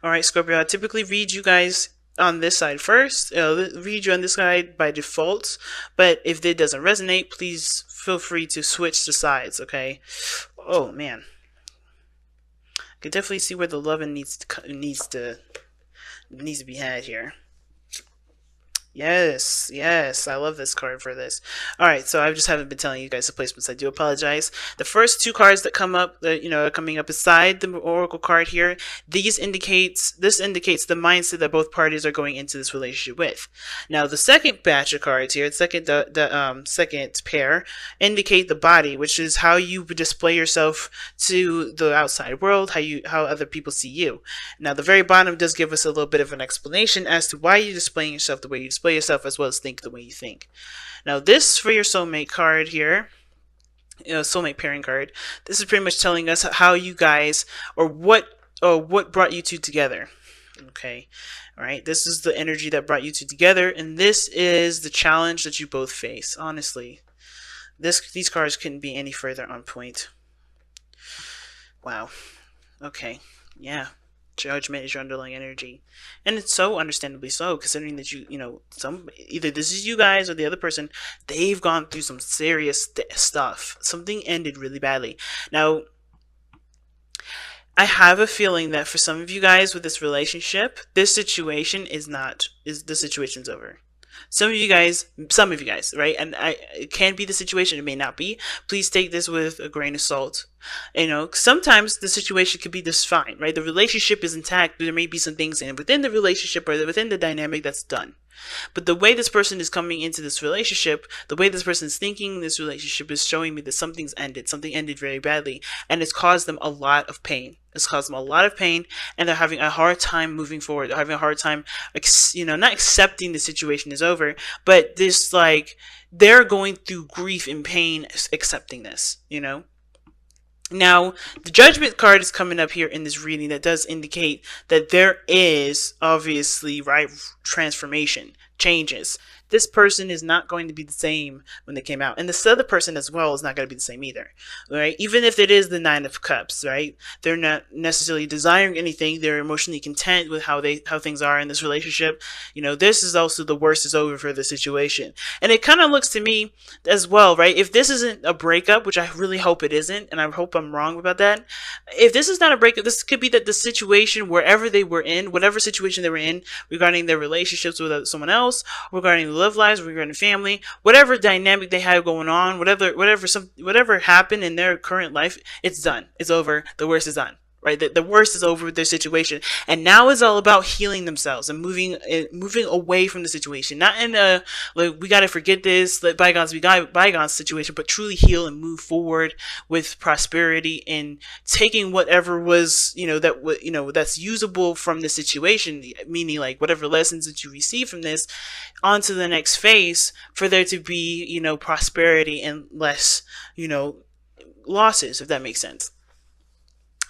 All right, Scorpio, I typically read you guys on this side first. Read you on this side by default, but if it doesn't resonate, please feel free to switch the sides. Okay. Oh man, I can definitely see where the loving needs to be had here. Yes, yes, I love this card for this. All right, so I just haven't been telling you guys the placements. I do apologize. The first two cards that come up, that are coming up beside the Oracle card here, this indicates the mindset that both parties are going into this relationship with. Now, the second batch of cards here, the second pair, indicate the body, which is how you display yourself to the outside world, how other people see you. Now, the very bottom does give us a little bit of an explanation as to why you're displaying yourself the way you display yourself, as well as think the way you think. Now, this for your soulmate card here, soulmate pairing card, this is pretty much telling us how you guys, or what brought you two together. Okay, all right. This is the energy that brought you two together, and this is the challenge that you both face. Honestly, these cards couldn't be any further on point. Wow. Okay. Yeah. Judgment is your underlying energy, and it's so understandably so, considering that some, either this is you guys or the other person, they've gone through some serious stuff. Something ended really badly. Now, I have a feeling that for some of you guys with this relationship, this situation is the situation's over. Some of you guys, right? And it can be the situation, it may not be. Please take this with a grain of salt. Sometimes the situation could be just fine, right? The relationship is intact, but there may be some things within the relationship or within the dynamic that's done. But the way this person is coming into this relationship, the way this person is thinking this relationship is showing me that something ended very badly, and it's caused them a lot of pain. It's caused them a lot of pain, and they're having a hard time moving forward. They're having a hard time, not accepting the situation is over, but this, like, they're going through grief and pain accepting this, Now, the Judgment card is coming up here in this reading that does indicate that there is obviously, right, transformation, changes. This person is not going to be the same when they came out. And this other person as well is not going to be the same either, right? Even if it is the Nine of Cups, right? They're not necessarily desiring anything. They're emotionally content with how things are in this relationship. This is also the worst is over for the situation. And it kind of looks to me as well, right? If this isn't a breakup, which I really hope it isn't, and I hope I'm wrong about that. If this is not a breakup, this could be that the situation, wherever they were in, whatever situation they were in, regarding their relationships with someone else, regarding love lives, regarding family, whatever dynamic they had going on, whatever happened in their current life, it's done. It's over. The worst is done. Right, the worst is over with their situation, and now it's all about healing themselves and moving away from the situation. Not in a like we got to forget this, let bygones be bygones situation, but truly heal and move forward with prosperity and taking whatever was that's usable from the situation, meaning like whatever lessons that you receive from this, onto the next phase for there to be prosperity and less losses, if that makes sense.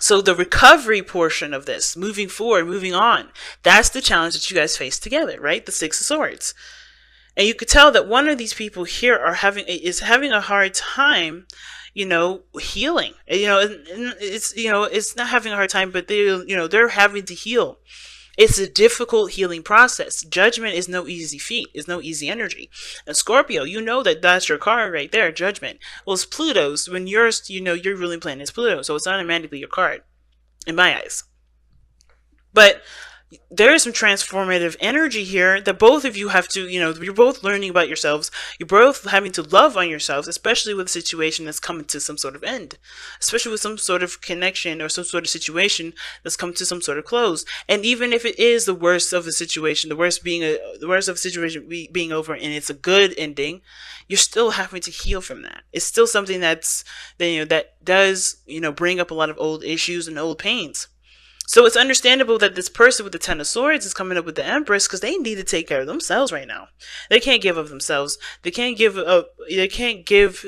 So the recovery portion of this, moving forward, moving on, that's the challenge that you guys face together, right? The Six of Swords. And you could tell that one of these people here is having a hard time, healing. It's not having a hard time, but they're having to heal. It's a difficult healing process. Judgment is no easy feat. It's no easy energy. And Scorpio, that's your card right there, Judgment. Well, it's Pluto's. When your ruling planet is Pluto, so it's automatically your card, in my eyes. But there is some transformative energy here that both of you have to, you're both learning about yourselves. You're both having to love on yourselves, especially with a situation that's coming to some sort of end, especially with some sort of connection or some sort of situation that's come to some sort of close. And even if it is the worst of the situation, the worst of the situation being over, and it's a good ending, you're still having to heal from that. It's still something that does, bring up a lot of old issues and old pains. So it's understandable that this person with the Ten of Swords is coming up with the Empress, because they need to take care of themselves right now. They can't give of themselves. They can't give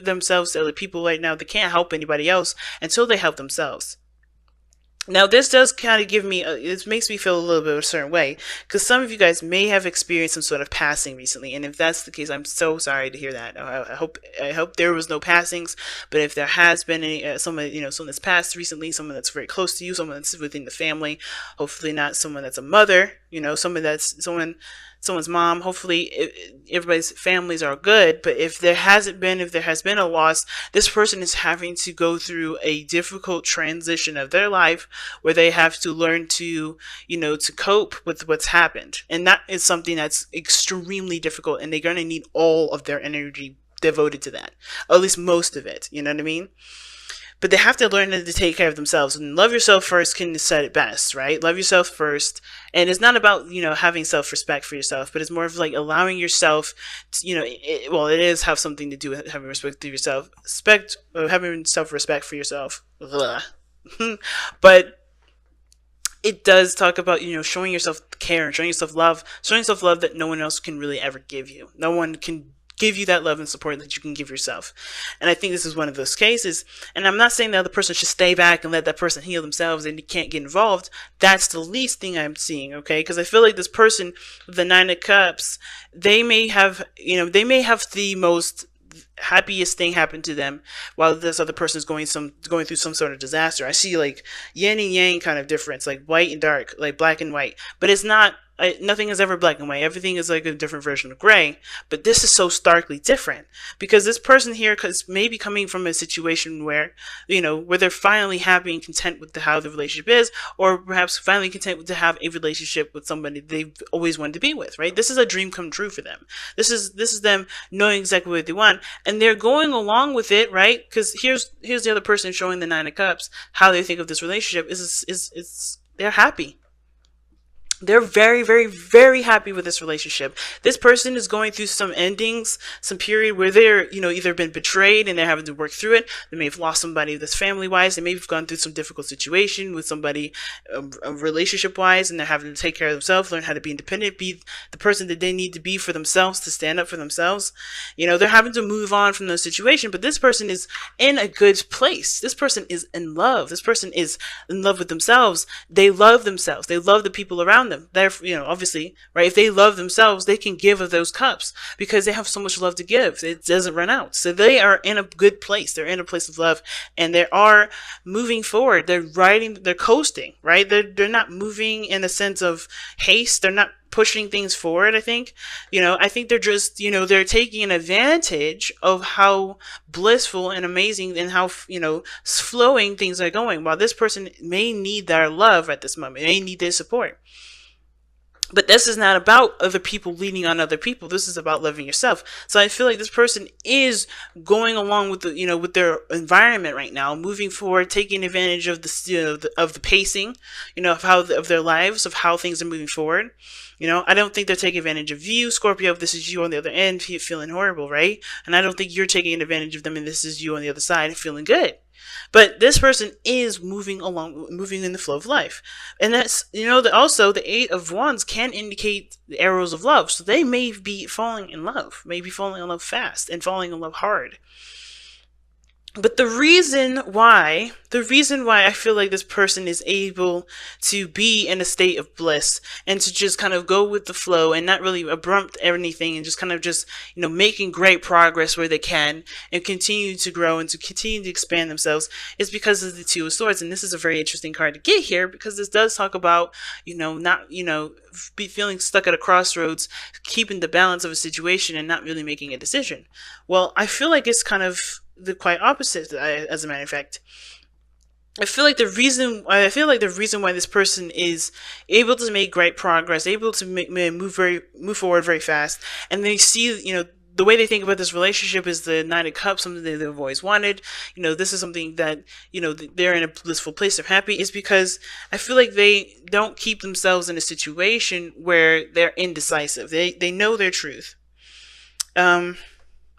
themselves to other people right now. They can't help anybody else until they help themselves. Now, this does kind of give me, it makes me feel a little bit of a certain way, because some of you guys may have experienced some sort of passing recently, and if that's the case, I'm so sorry to hear that. I hope there was no passings, but if there has been any, someone, someone that's passed recently, someone that's very close to you, someone that's within the family, hopefully not someone that's a mother, someone's mom. Hopefully, everybody's families are good. But if there has been a loss, this person is having to go through a difficult transition of their life where they have to learn to, to cope with what's happened. And that is something that's extremely difficult. And they're going to need all of their energy devoted to that, or at least most of it. You know what I mean? But they have to learn to take care of themselves, and love yourself first can set it best, right? Love yourself first. And it's not about, having self-respect for yourself, but it's more of like allowing yourself to, it is have something to do with having respect for yourself, having self-respect for yourself. But it does talk about, showing yourself care and showing yourself love that no one else can really ever give you. No one can give you that love and support that you can give yourself. And I think this is one of those cases. And I'm not saying the other person should stay back and let that person heal themselves and you can't get involved. That's the least thing I'm seeing, okay? Because I feel like this person with the Nine of Cups, they may have the most happiest thing happen to them while this other person is going through some sort of disaster. I see like yin and yang kind of difference, like white and dark, like black and white. But it's not, nothing is ever black and white. Everything is like a different version of gray. But this is so starkly different because this person here is maybe coming from a situation where, where they're finally happy and content with how the relationship is, or perhaps finally content to have a relationship with somebody they've always wanted to be with, right? This is a dream come true for them. This is them knowing exactly what they want, and they're going along with it, right? Because here's the other person showing the Nine of Cups how they think of this relationship is they're happy. They're very, very, very happy with this relationship. This person is going through some endings, some period where they're, either been betrayed and they're having to work through it. They may have lost somebody that's family-wise. They may have gone through some difficult situation with somebody relationship-wise, and they're having to take care of themselves, learn how to be independent, be the person that they need to be for themselves, to stand up for themselves. They're having to move on from those situations, but this person is in a good place. This person is in love. This person is in love with themselves. They love themselves. They love the people around them. They're, obviously, right? If they love themselves, they can give of those cups because they have so much love to give. It doesn't run out. So they are in a good place. They're in a place of love, and they are moving forward. They're coasting, right? They're not moving in a sense of haste. They're not pushing things forward. I think, I think they're just, they're taking advantage of how blissful and amazing and how, flowing things are going, while this person may need their love at this moment. They need their support. But this is not about other people leaning on other people. This is about loving yourself. So I feel like this person is going along with with their environment right now, moving forward, taking advantage of of the pacing, of their lives, of how things are moving forward. I don't think they're taking advantage of you, Scorpio, if this is you on the other end feeling horrible, right? And I don't think you're taking advantage of them and this is you on the other side feeling good. But this person is moving in the flow of life. And that's, also the Eight of Wands can indicate the arrows of love. So they may be falling in love, falling in love fast and falling in love hard. But the reason why I feel like this person is able to be in a state of bliss and to just kind of go with the flow and not really abrupt anything and just kind of making great progress where they can and continue to grow and to continue to expand themselves is because of the Two of Swords. And this is a very interesting card to get here because this does talk about, not, be feeling stuck at a crossroads, keeping the balance of a situation and not really making a decision. Well, I feel like it's kind of the quite opposite, as a matter of fact. I feel like the reason why this person is able to make great progress, able to move forward very fast, and they see, the way they think about this relationship is the Nine of Cups, something that they've always wanted. This is something that, they're in a blissful place, they're happy, is because I feel like they don't keep themselves in a situation where they're indecisive. They know their truth.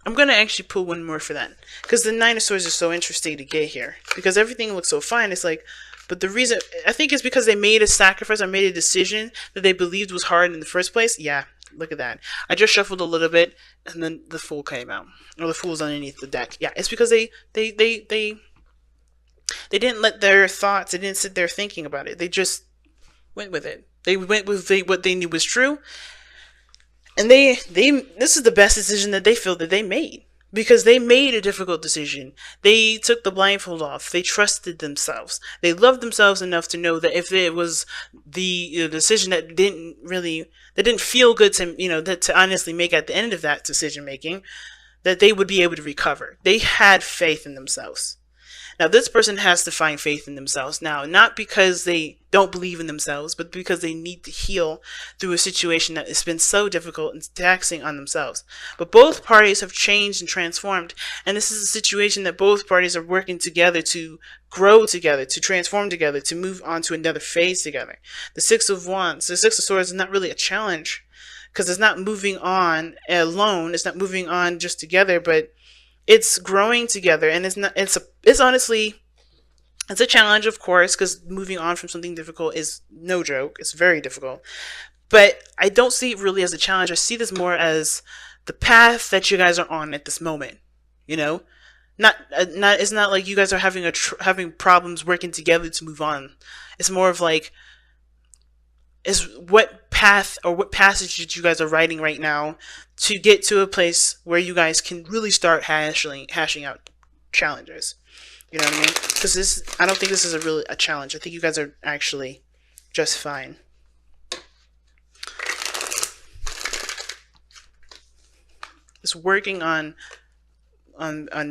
I'm going to actually pull one more for that. Because the Nine of Swords is so interesting to get here. Because everything looks so fine. It's like, but the reason, I think it's because they made a sacrifice or made a decision that they believed was hard in the first place. Yeah, look at that. I just shuffled a little bit and then the Fool came out. Or the Fool's underneath the deck. Yeah, it's because they They didn't let their thoughts, they didn't sit there thinking about it. They just went with it. They went with what they knew was true. And this is the best decision that they feel that they made. Because they made a difficult decision. They took the blindfold off. They trusted themselves. They loved themselves enough to know that if it was the decision that didn't feel good to, to honestly make at the end of that decision making, that they would be able to recover. They had faith in themselves. Now, this person has to find faith in themselves now, not because they don't believe in themselves, but because they need to heal through a situation that has been so difficult and taxing on themselves. But both parties have changed and transformed, and this is a situation that both parties are working together to grow together, to transform together, to move on to another phase together. The Six of Wands, the Six of Swords is not really a challenge, because it's not moving on alone, it's not moving on just together, but it's growing together, and it's honestly, it's a challenge, of course, because moving on from something difficult is no joke. It's very difficult, but I don't see it really as a challenge. I see this more as the path that you guys are on at this moment. Not it's not like you guys are having problems working together to move on. It's more of like, is what path or what passage that you guys are writing right now to get to a place where you guys can really start hashing out challenges. You know what I mean? Because I don't think this is a challenge. I think you guys are actually just fine. It's working on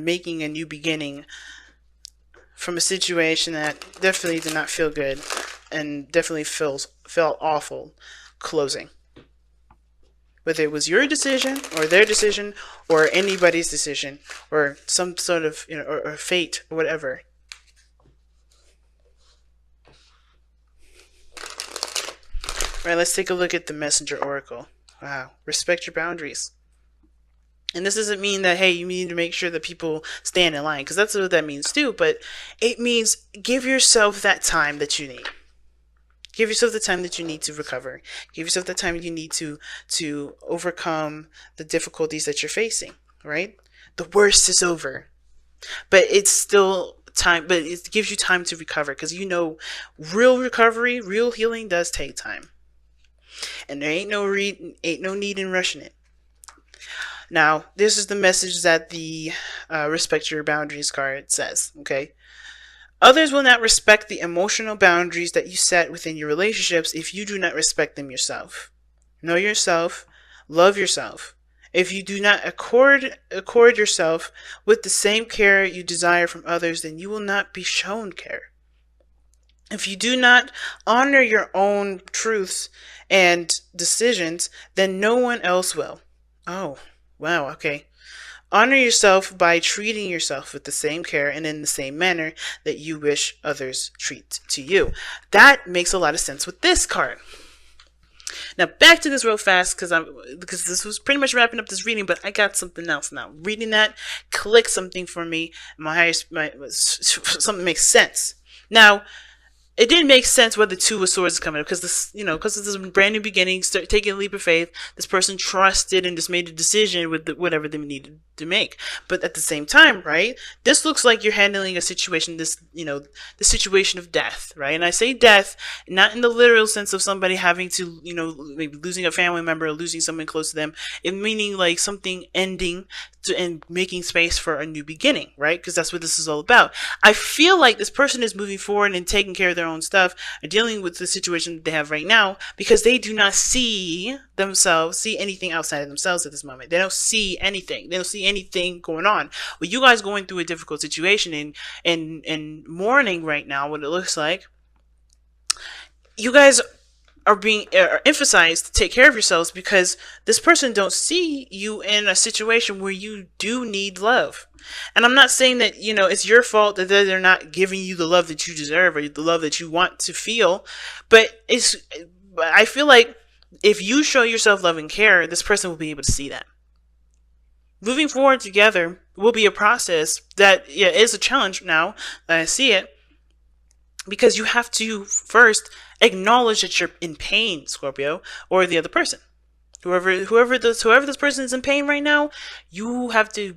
making a new beginning from a situation that definitely did not feel good and definitely felt awful closing. Whether it was your decision or their decision or anybody's decision or some sort of, or fate or whatever. Right, let's take a look at the Messenger Oracle. Wow, respect your boundaries. And this doesn't mean that, hey, you need to make sure that people stand in line, because that's what that means too, but it means give yourself that time that you need. Give yourself the time that you need to recover. Give yourself the time you need to overcome the difficulties that you're facing, right? The worst is over. But it's still time, but it gives you time to recover, because real recovery, real healing does take time. And there ain't no need in rushing it. Now, this is the message that the Respect Your Boundaries card says, okay? Others will not respect the emotional boundaries that you set within your relationships if you do not respect them yourself. Know yourself, love yourself. If you do not accord yourself with the same care you desire from others, then you will not be shown care. If you do not honor your own truths and decisions, then no one else will. Oh, wow, okay. Honor yourself by treating yourself with the same care and in the same manner that you wish others treat to you. That makes a lot of sense with this card. Now back to this real fast, because this was pretty much wrapping up this reading, but I got something else now. Reading that, click something for me. Something makes sense. Now, it didn't make sense where the Two of Swords is coming up, because this is a brand new beginning, taking a leap of faith. This person trusted and just made a decision with whatever they needed to make. But at the same time, right, this looks like you're handling a situation, the situation of death, right? And I say death not in the literal sense of somebody having to, maybe losing a family member or losing someone close to them. It meaning like something ending and making space for a new beginning, right? Because that's what this is all about. I feel like this person is moving forward and taking care of their own stuff and dealing with the situation that they have right now, because they do not see anything outside of themselves at this moment. They don't see anything. They don't see anything going on. Well, you guys going through a difficult situation and mourning right now, what it looks like, you guys are being emphasized to take care of yourselves, because this person don't see you in a situation where you do need love. And I'm not saying that, it's your fault that they're not giving you the love that you deserve or the love that you want to feel, but I feel like if you show yourself love and care, this person will be able to see that. Moving forward together will be a process that is a challenge now that I see it, because you have to first acknowledge that you're in pain, Scorpio, or the other person. Whoever this person is in pain right now, you have to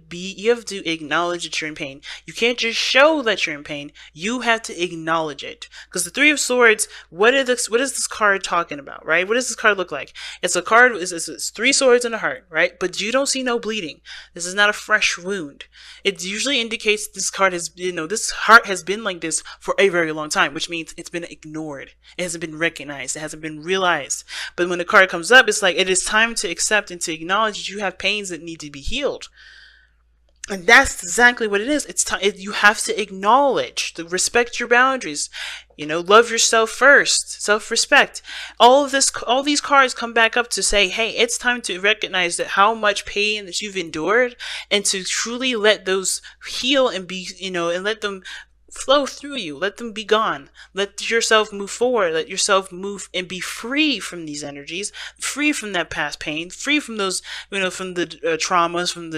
acknowledge that you're in pain. You can't just show that you're in pain. You have to acknowledge it. Because the Three of Swords, what is this card talking about, right? What does this card look like? It's a card, it's three swords and a heart, right? But you don't see no bleeding. This is not a fresh wound. It usually indicates this card has, this heart has been like this for a very long time, which means it's been ignored. It hasn't been recognized. It hasn't been realized. But when the card comes up, it's like it is time to accept and to acknowledge that you have pains that need to be healed. And that's exactly what it is. It's time. You have to acknowledge, to respect your boundaries. Love yourself first. Self-respect. All these cards come back up to say, hey, it's time to recognize that how much pain that you've endured, and to truly let those heal and be, and let them flow through you. Let them be gone. Let yourself move forward. Let yourself move and be free from these energies, free from that past pain, free from those, from the traumas, from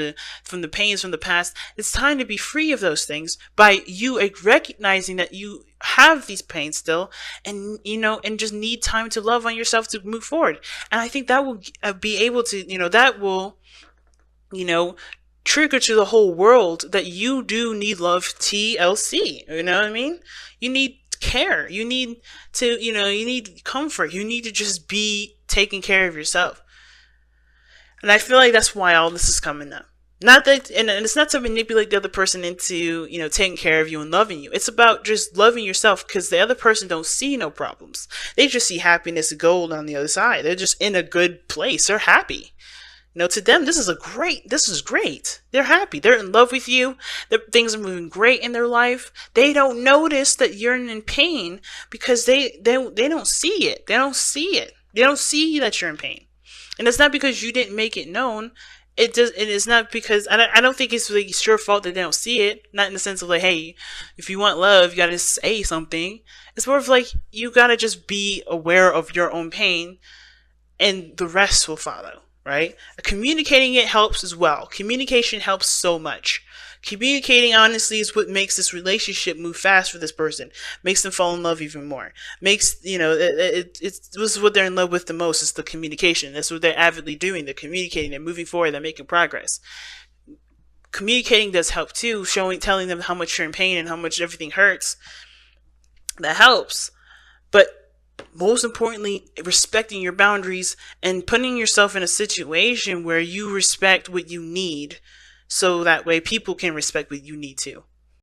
the pains from the past. It's time to be free of those things by you recognizing that you have these pains still, and and just need time to love on yourself to move forward. And I think that will be able to, that will, trigger to the whole world that you do need love, TLC. You know what I mean? You need care. You need to, you need comfort. You need to just be taking care of yourself. And I feel like that's why all this is coming up. Not that, and it's not to manipulate the other person into, taking care of you and loving you. It's about just loving yourself, because the other person don't see no problems. They just see happiness and gold on the other side. They're just in a good place. They're happy. To them, this is great. They're happy. They're in love with you. Things are moving great in their life. They don't notice that you're in pain because they don't see it. They don't see it. They don't see that you're in pain. And it's not because you didn't make it known. It is not because, I don't think it's like it's your fault that they don't see it. Not in the sense of like, hey, if you want love, you gotta say something. It's more of like, you gotta just be aware of your own pain, and the rest will follow. Right? Communicating it helps as well. Communication helps so much. Communicating honestly is what makes this relationship move fast for this person. Makes them fall in love even more. Makes, this is what they're in love with the most, is the communication. That's what they're avidly doing. They're communicating. They're moving forward. They're making progress. Communicating does help too. Telling them how much you're in pain and how much everything hurts. That helps. But most importantly, respecting your boundaries and putting yourself in a situation where you respect what you need, so that way people can respect what you need too.